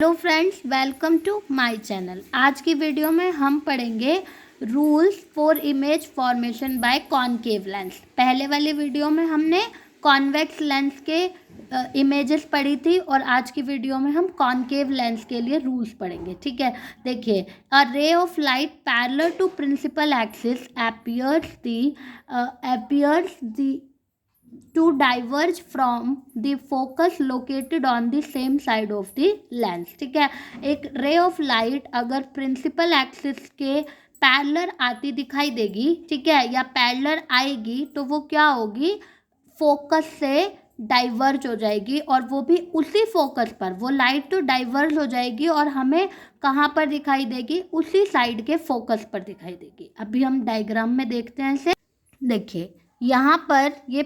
Hello friends, welcome to my channel. आज की video में हम पढ़ेंगे rules for image formation by concave lens. पहले वाली वीडियो में हमने कॉन्वेक्स लेंस के इमेजेस पढ़ी थी और आज की वीडियो में हम कॉनकेव लेंस के लिए रूल्स पढ़ेंगे। ठीक है, देखिए, a ray of light parallel to principal axis appears to diverge from the focus located on the same side of the lens। ठीक है, एक रे ऑफ लाइट अगर प्रिंसिपल एक्सिस के पैरेलल आती दिखाई देगी, ठीक है, या पैरेलल आएगी तो वो क्या होगी, फोकस से डाइवर्ज हो जाएगी और वो भी उसी फोकस पर। वो लाइट तो डाइवर्ज हो जाएगी और हमें कहाँ पर दिखाई देगी, उसी साइड के फोकस पर दिखाई देगी। अभी हम डायग्राम में देखते हैं इसे। देखिए, यहाँ पर ये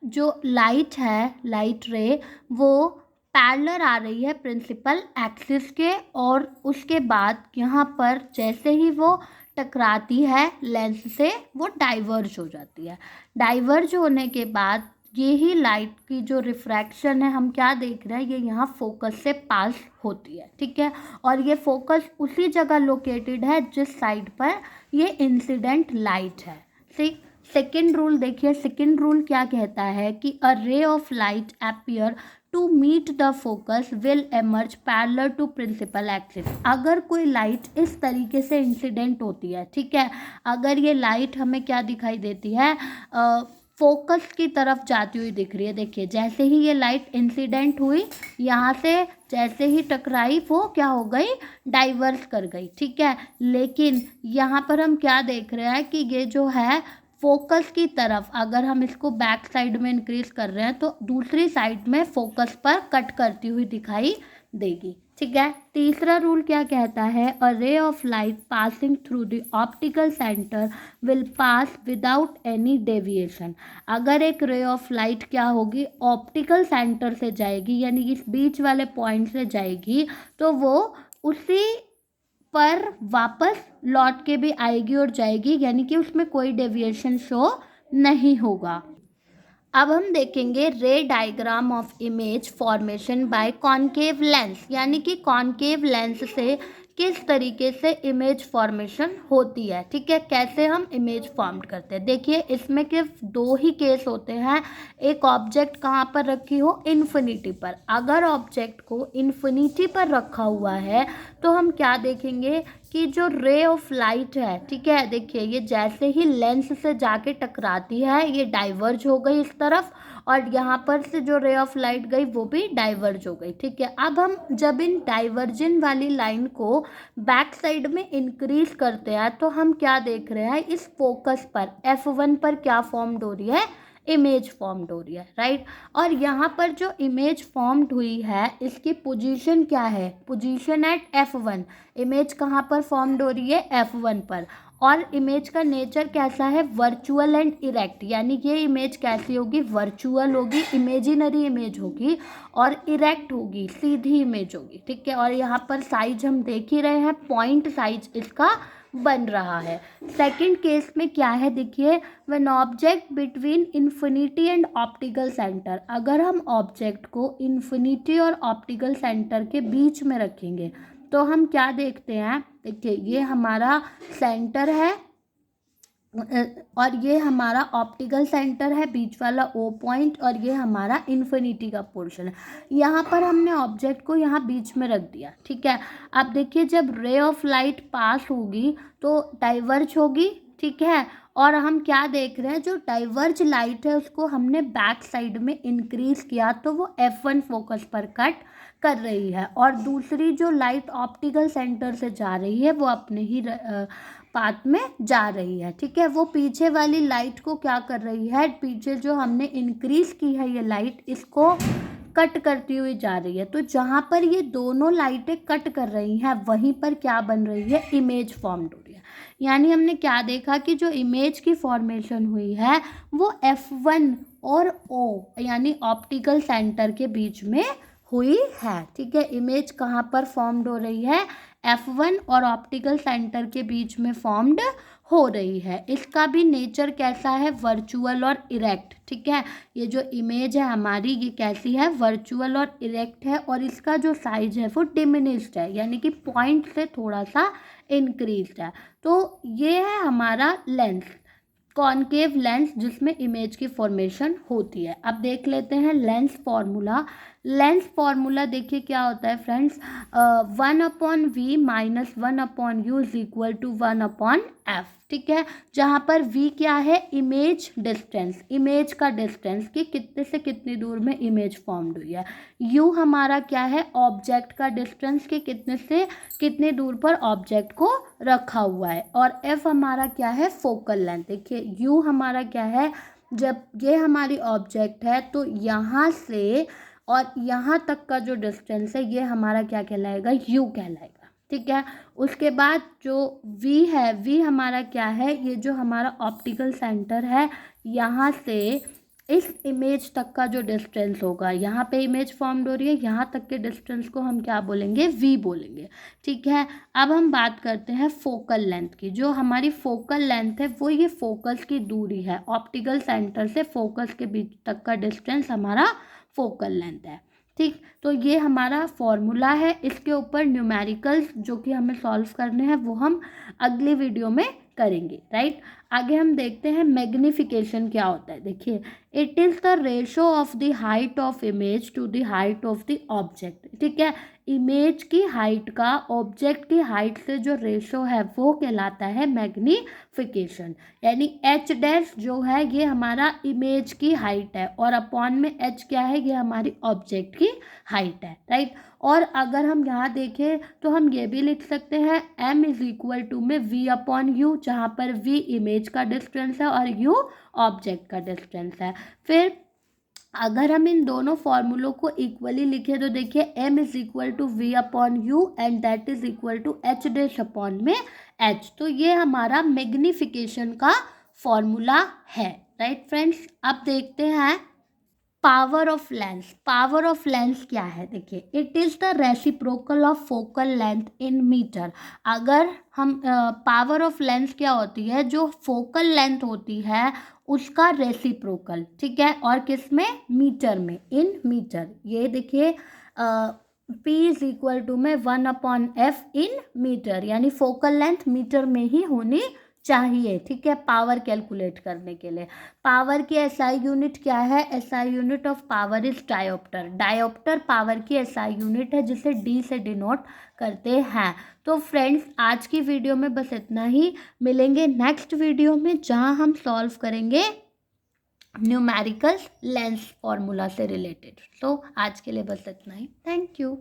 जो लाइट है, लाइट रे, वो पैरेलल आ रही है प्रिंसिपल एक्सिस के, और उसके बाद यहाँ पर जैसे ही वो टकराती है लेंस से, वो डाइवर्ज हो जाती है। डाइवर्ज होने के बाद ये ही लाइट की जो रिफ्रैक्शन है, हम क्या देख रहे हैं, ये यहाँ फोकस से पास होती है। ठीक है, और ये फोकस उसी जगह लोकेटेड है जिस साइड पर ये इंसिडेंट लाइट है। ठीक, सेकेंड रूल देखिए। सेकेंड रूल क्या कहता है कि a ray of light appear to meet the focus will emerge parallel to principal axis. अगर कोई लाइट इस तरीके से इंसिडेंट होती है, ठीक है, अगर ये लाइट हमें क्या दिखाई देती है, फोकस की तरफ जाती हुई दिख रही है। देखिए, जैसे ही ये लाइट इंसिडेंट हुई, यहाँ से जैसे ही टकराई, वो क्या हो गई, डाइवर्स कर गई। ठीक है, लेकिन यहाँ पर हम क्या देख रहे हैं कि ये जो है फोकस की तरफ, अगर हम इसको बैक साइड में इंक्रीज कर रहे हैं तो दूसरी साइड में फोकस पर कट करती हुई दिखाई देगी। ठीक है, तीसरा रूल क्या कहता है, a ray of light passing through the optical centre will pass without any deviation. अगर एक रे ऑफ लाइट क्या होगी, ऑप्टिकल सेंटर से जाएगी, यानी इस बीच वाले पॉइंट से जाएगी, तो वो उसी पर वापस लौट के भी आएगी और जाएगी, यानी कि उसमें कोई डेविएशन शो नहीं होगा। अब हम देखेंगे रे diagram of image formation by concave lens, यानी कि कॉनकेव लेंस से किस तरीके से इमेज फॉर्मेशन होती है। ठीक है, कैसे हम इमेज फॉर्म करते हैं। देखिए, इसमें सिर्फ दो ही केस होते हैं। एक ऑब्जेक्ट कहाँ पर रखी हो, इन्फिनिटी पर। अगर ऑब्जेक्ट को इन्फिनिटी पर रखा हुआ है तो हम क्या देखेंगे कि जो रे ऑफ लाइट है, ठीक है, देखिए, ये जैसे ही लेंस से जाके टकराती है, ये डाइवर्ज हो गई इस तरफ, और यहाँ पर से जो रे ऑफ लाइट गई वो भी डाइवर्ज हो गई। ठीक है, अब हम जब इन डाइवर्जन वाली लाइन को बैक साइड में इंक्रीज करते हैं तो हम क्या देख रहे हैं, इस फोकस पर F1 पर क्या फॉर्म्ड हो रही है, इमेज फॉर्म्ड हो रही है, राइट। और यहाँ पर जो इमेज फॉर्म्ड हुई है, इसकी पोजीशन क्या है, पोजीशन एट F1। इमेज कहाँ पर फॉर्म्ड हो रही है, F1 पर। और इमेज का नेचर कैसा है, वर्चुअल एंड इरेक्ट, यानी ये इमेज कैसी होगी, वर्चुअल होगी, इमेजिनरी इमेज होगी, और इरेक्ट होगी, सीधी इमेज होगी। ठीक है, और यहाँ पर साइज हम देख ही रहे हैं, पॉइंट साइज इसका बन रहा है। सेकंड केस में क्या है, देखिए, when object between infinity and optical centre. अगर हम ऑब्जेक्ट को इन्फिनिटी और ऑप्टिकल सेंटर के बीच में रखेंगे तो हम क्या देखते हैं, देखिए, ये हमारा सेंटर है और ये हमारा ऑप्टिकल सेंटर है, बीच वाला ओ पॉइंट, और ये हमारा इन्फिनिटी का पोर्शन है। यहाँ पर हमने ऑब्जेक्ट को यहाँ बीच में रख दिया। ठीक है, अब देखिए, जब रे ऑफ लाइट पास होगी तो डाइवर्ज होगी। ठीक है, और हम क्या देख रहे हैं, जो डाइवर्ज लाइट है उसको हमने बैक साइड में इंक्रीज किया तो वो F1 फोकस पर कट कर रही है, और दूसरी जो लाइट ऑप्टिकल सेंटर से जा रही है वो अपने ही पाथ में जा रही है। ठीक है, वो पीछे वाली लाइट को क्या कर रही है, पीछे जो हमने इंक्रीज की है ये लाइट, इसको कट करती हुई जा रही है। तो जहाँ पर ये दोनों लाइटें कट कर रही हैं वहीं पर क्या बन रही है, इमेज फॉर्म्ड हो रही है। यानी हमने क्या देखा कि जो इमेज की फॉर्मेशन हुई है वो F1 और O यानी ऑप्टिकल सेंटर के बीच में हुई है। ठीक है, इमेज कहाँ पर फॉर्म्ड हो रही है, F1 और ऑप्टिकल सेंटर के बीच में फॉर्म्ड हो रही है। इसका भी नेचर कैसा है, वर्चुअल और इरेक्ट, ठीक है। ये जो इमेज है हमारी ये कैसी है, वर्चुअल और इरेक्ट है, और इसका जो साइज है वो डिमिनिश्ड है, यानी कि पॉइंट से थोड़ा सा इंक्रीज्ड है। तो ये है हमारा लेंस, कॉनकेव लेंस, जिसमें इमेज की फॉर्मेशन होती है। अब देख लेते हैं लेंस फॉर्मूला। लेंस फॉर्मूला देखिए क्या होता है friends, 1/v minus 1/u is equal to 1/f, ठीक है। जहाँ पर v क्या है, इमेज डिस्टेंस, इमेज का डिस्टेंस कि कितने से कितनी दूर में इमेज फॉर्म्ड हुई है। u हमारा क्या है, ऑब्जेक्ट का डिस्टेंस कि कितने से कितने दूर पर ऑब्जेक्ट को रखा हुआ है। और f हमारा क्या है, फोकल लेंथ। देखिए u हमारा क्या है, जब ये हमारी ऑब्जेक्ट है तो यहाँ से और यहाँ तक का जो डिस्टेंस है ये हमारा क्या कहलाएगा, u कहलाएगा, ठीक है। उसके बाद जो v है, v हमारा क्या है, ये जो हमारा ऑप्टिकल सेंटर है यहाँ से इस इमेज तक का जो डिस्टेंस होगा, यहाँ पे इमेज फॉर्म्ड हो रही है, यहाँ तक के डिस्टेंस को हम क्या बोलेंगे, v बोलेंगे, ठीक है। अब हम बात करते हैं फोकल लेंथ की। जो हमारी फोकल लेंथ है वो ये फोकस की दूरी है, ऑप्टिकल सेंटर से फोकस के बीच तक का डिस्टेंस हमारा फोकल लेंथ है, ठीक। तो ये हमारा फॉर्मूला है। इसके ऊपर न्यूमेरिकल्स जो कि हमें सॉल्व करने हैं वो हम अगली वीडियो में करेंगे, राइट। आगे हम देखते हैं मैग्निफिकेशन क्या होता है। देखिए, it is the ratio of the height of image to the height of the object, ठीक है। इमेज की हाइट का ऑब्जेक्ट की हाइट से जो रेशो है वो कहलाता है मैग्निफिकेशन। यानी एच डैश जो है ये हमारा इमेज की हाइट है और अपॉन में एच क्या है, ये हमारी ऑब्जेक्ट की हाइट है, राइट। और अगर हम यहाँ देखें तो हम ये भी लिख सकते हैं m इज इक्वल टू में v/u, जहाँ पर v इमेज का डिस्टेंस है और u ऑब्जेक्ट का डिस्टेंस है। फिर अगर हम इन दोनों फॉर्मूलों को इक्वली लिखें तो देखिए m is equal to v/u and that is equal to h dash upon में h। तो ये हमारा मैग्निफिकेशन का फॉर्मूला है, राइट फ्रेंड्स। अब देखते हैं power of lens. Power of lens क्या है, देखिए, it is the reciprocal of focal length in metre. अगर हम पावर ऑफ लेंस क्या होती है, जो फोकल लेंथ होती है उसका रेसिप्रोकल, ठीक है। और किस में, मीटर में, इन मीटर। ये देखिए P इज इक्वल टू में 1/f इन मीटर, यानी फोकल लेंथ मीटर में ही होनी चाहिए, ठीक है, पावर कैलकुलेट करने के लिए। पावर की एसआई यूनिट क्या है, SI unit of power is dioptre. Dioptre power की एसआई यूनिट है जिसे डी से डिनोट करते हैं। तो फ्रेंड्स आज की वीडियो में बस इतना ही, मिलेंगे नेक्स्ट वीडियो में जहां हम सॉल्व करेंगे न्यूमेरिकल लेंस फॉर्मूला से रिलेटेड। तो आज के लिए बस इतना ही, थैंक यू।